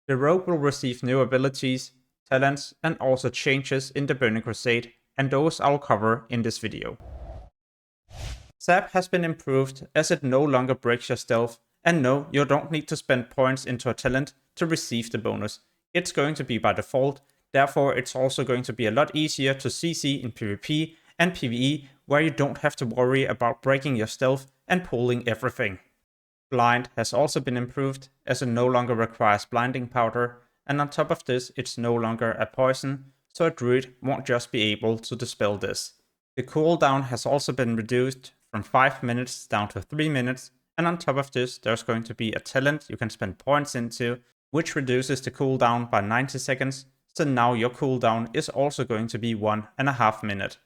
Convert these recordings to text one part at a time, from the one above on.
The rogue will receive new abilities, talents, and also changes in the Burning Crusade, and those I'll cover in this video. Zap has been improved as it no longer breaks your stealth, and no, you don't need to spend points into a talent to receive the bonus. It's going to be by default, therefore it's also going to be a lot easier to CC in PvP and PvE, where you don't have to worry about breaking your stealth and pulling everything. Blind has also been improved, as it no longer requires blinding powder, and on top of this it's no longer a poison, so a druid won't just be able to dispel this. The cooldown has also been reduced from 5 minutes down to 3 minutes, and on top of this there's going to be a talent you can spend points into, which reduces the cooldown by 90 seconds, so now your cooldown is also going to be 1.5 minutes.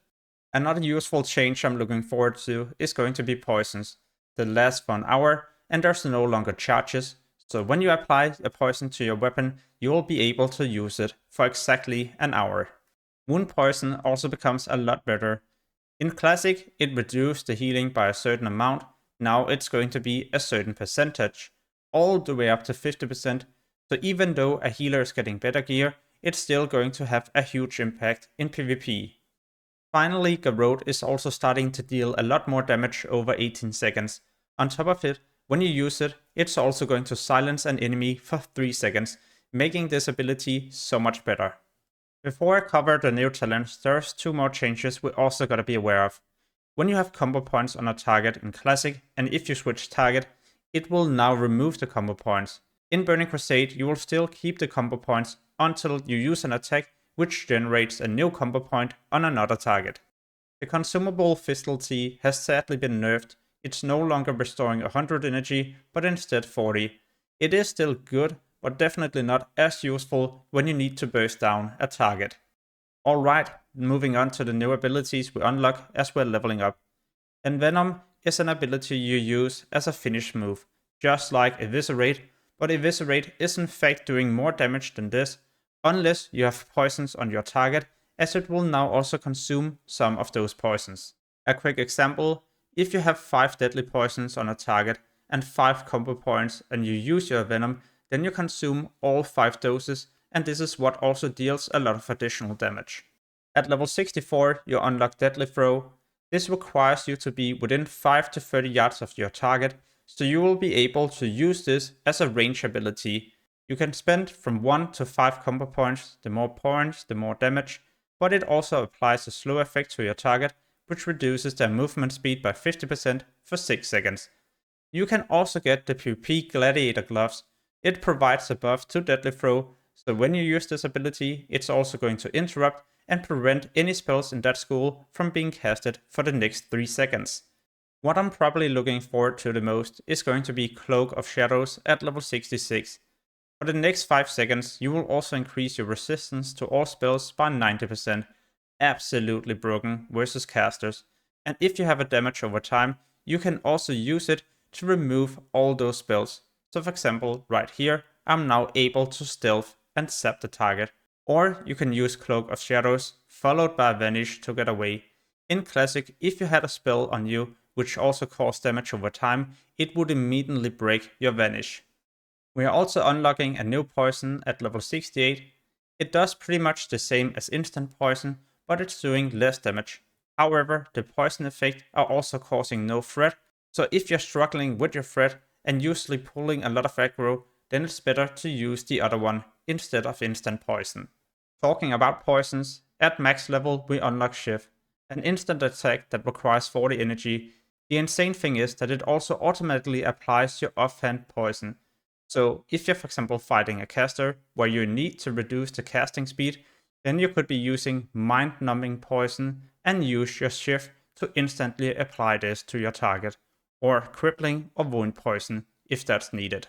Another useful change I'm looking forward to is going to be poisons. They last for an hour, and there's no longer charges, so when you apply a poison to your weapon, you will be able to use it for exactly an hour. Wound poison also becomes a lot better. In Classic, it reduced the healing by a certain amount, now it's going to be a certain percentage, all the way up to 50%, so even though a healer is getting better gear, it's still going to have a huge impact in PvP. Finally, Garrote is also starting to deal a lot more damage over 18 seconds. On top of it, when you use it, it's also going to silence an enemy for 3 seconds, making this ability so much better. Before I cover the new talents, there's 2 more changes we also gotta be aware of. When you have combo points on a target in Classic, and if you switch target, it will now remove the combo points. In Burning Crusade, you will still keep the combo points until you use an attack which generates a new combo point on another target. The consumable Subtlety has sadly been nerfed. It's no longer restoring 100 energy, but instead 40. It is still good, but definitely not as useful when you need to burst down a target. Alright, moving on to the new abilities we unlock as we're leveling up. Envenom is an ability you use as a finish move, just like Eviscerate, but Eviscerate is in fact doing more damage than this, unless you have poisons on your target, as it will now also consume some of those poisons. A quick example, if you have 5 deadly poisons on a target and 5 combo points and you use your venom, then you consume all 5 doses, and this is what also deals a lot of additional damage. At level 64, you unlock Deadly Throw. This requires you to be within 5 to 30 yards of your target, so you will be able to use this as a range ability. You can spend from 1 to 5 combo points, the more points, the more damage, but it also applies a slow effect to your target, which reduces their movement speed by 50% for 6 seconds. You can also get the PvP Gladiator Gloves. It provides a buff to Deadly Throw, so when you use this ability, it's also going to interrupt and prevent any spells in that school from being casted for the next 3 seconds. What I'm probably looking forward to the most is going to be Cloak of Shadows at level 66. For the next 5 seconds, you will also increase your resistance to all spells by 90%. Absolutely broken versus casters. And if you have a damage over time, you can also use it to remove all those spells. So for example, right here, I'm now able to stealth and zap the target. Or you can use Cloak of Shadows, followed by Vanish to get away. In Classic, if you had a spell on you, which also caused damage over time, it would immediately break your Vanish. We are also unlocking a new poison at level 68. It does pretty much the same as instant poison, but it's doing less damage. However, the poison effect are also causing no threat, so if you're struggling with your threat and usually pulling a lot of aggro, then it's better to use the other one instead of instant poison. Talking about poisons, at max level we unlock Shift, an instant attack that requires 40 energy. The insane thing is that it also automatically applies your offhand poison. So if you're for example fighting a caster where you need to reduce the casting speed, then you could be using mind-numbing poison and use your Shift to instantly apply this to your target, or crippling or wound poison if that's needed.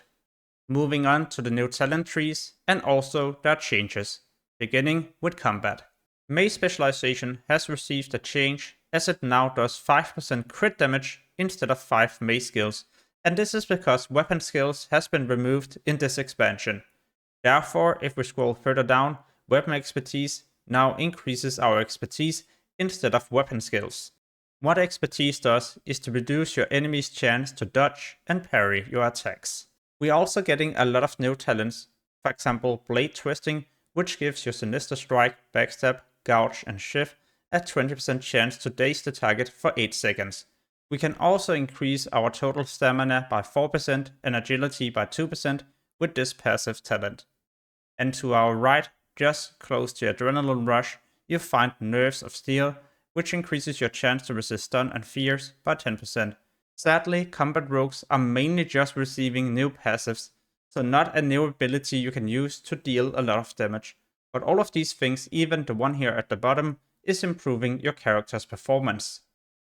Moving on to the new talent trees and also their changes, beginning with combat. Mace specialization has received a change as it now does 5% crit damage instead of 5 mace skills, and this is because weapon skills has been removed in this expansion. Therefore, if we scroll further down, weapon expertise now increases our expertise instead of weapon skills. What expertise does is to reduce your enemy's chance to dodge and parry your attacks. We are also getting a lot of new talents. for example Blade Twisting, which gives your Sinister Strike, Backstab, Gouge and Shift a 20% chance to daze the target for 8 seconds. We can also increase our total stamina by 4% and agility by 2% with this passive talent. And to our right, just close to Adrenaline Rush, you find Nerves of Steel, which increases your chance to resist stun and fears by 10%. Sadly, combat rogues are mainly just receiving new passives, so not a new ability you can use to deal a lot of damage. But all of these things, even the one here at the bottom, is improving your character's performance.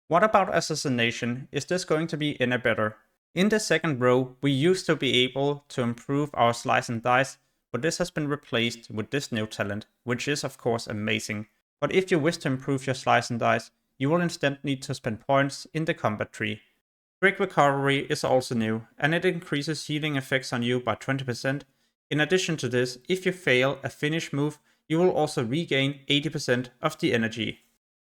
What about Assassination? Is this going to be any better? In the second row, we used to be able to improve our slice and dice, but this has been replaced with this new talent, which is of course amazing. But if you wish to improve your slice and dice, you will instead need to spend points in the combat tree. Quick Recovery is also new, and it increases healing effects on you by 20%. In addition to this, if you fail a finish move, you will also regain 80% of the energy.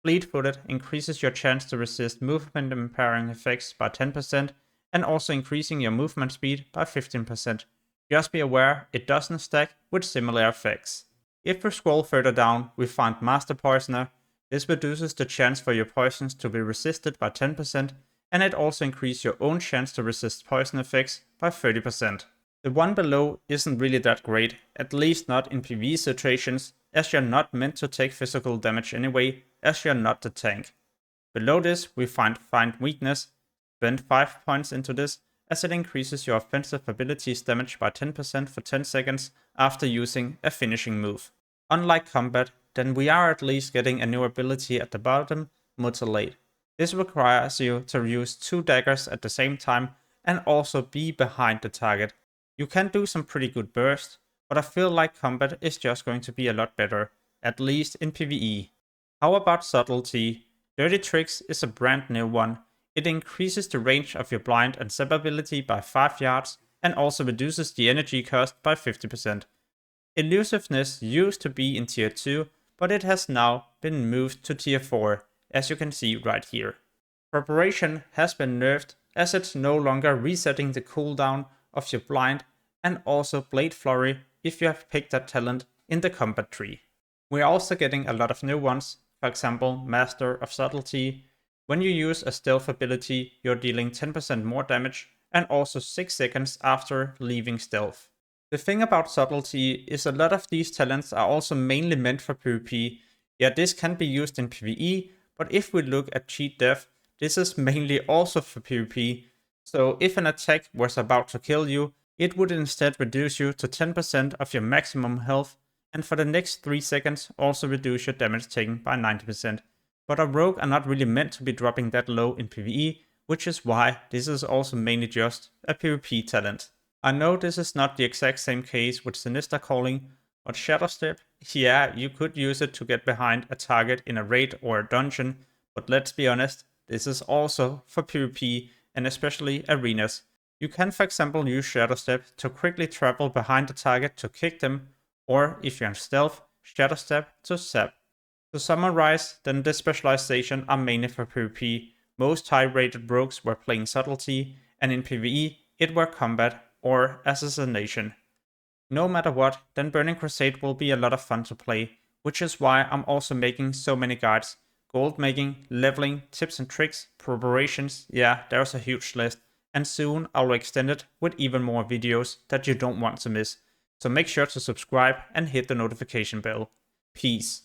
Fleet-footed increases your chance to resist movement impairing effects by 10% and also increasing your movement speed by 15%. Just be aware it doesn't stack with similar effects. If we scroll further down, we find Master Poisoner. This reduces the chance for your poisons to be resisted by 10%, and it also increases your own chance to resist poison effects by 30%. The one below isn't really that great, at least not in PvE situations, as you're not meant to take physical damage anyway, as you're not the tank. Below this we find Weakness. Spend 5 points into this, as it increases your offensive abilities damage by 10% for 10 seconds after using a finishing move. Unlike combat, then we are at least getting a new ability at the bottom, Mutilate. This requires you to use 2 daggers at the same time and also be behind the target. You can do some pretty good burst, but I feel like combat is just going to be a lot better, at least in PvE. How about Subtlety? Dirty Tricks is a brand new one. It increases the range of your blind and zap ability by 5 yards and also reduces the energy cost by 50%. Elusiveness used to be in tier 2, but it has now been moved to tier 4, as you can see right here. Preparation has been nerfed, as it's no longer resetting the cooldown of your blind, and also Blade Flurry if you have picked that talent in the combat tree. We're also getting a lot of new ones, for example Master of Subtlety. When you use a stealth ability, you're dealing 10% more damage and also 6 seconds after leaving stealth. The thing about Subtlety is a lot of these talents are also mainly meant for PvP. Yeah, this can be used in PvE, but if we look at Cheat Death, this is mainly also for PvP. So if an attack was about to kill you, it would instead reduce you to 10% of your maximum health, and for the next 3 seconds also reduce your damage taken by 90%. But our rogue are not really meant to be dropping that low in PvE, which is why this is also mainly just a PvP talent. I know this is not the exact same case with Sinister Calling, but Shadow Step, yeah, you could use it to get behind a target in a raid or a dungeon, but let's be honest, this is also for PvP and especially arenas. You can for example use Shadow Step to quickly travel behind the target to kick them, or if you're in stealth, Shadow Step to zap. To summarize, then this specialization are mainly for PvP. Most high rated rogues were playing Subtlety, and in PvE it were combat or Assassination. No matter what, then Burning Crusade will be a lot of fun to play, which is why I'm also making so many guides. Gold making, leveling, tips and tricks, preparations, yeah, there's a huge list. And soon I'll extend it with even more videos that you don't want to miss. So make sure to subscribe and hit the notification bell. Peace.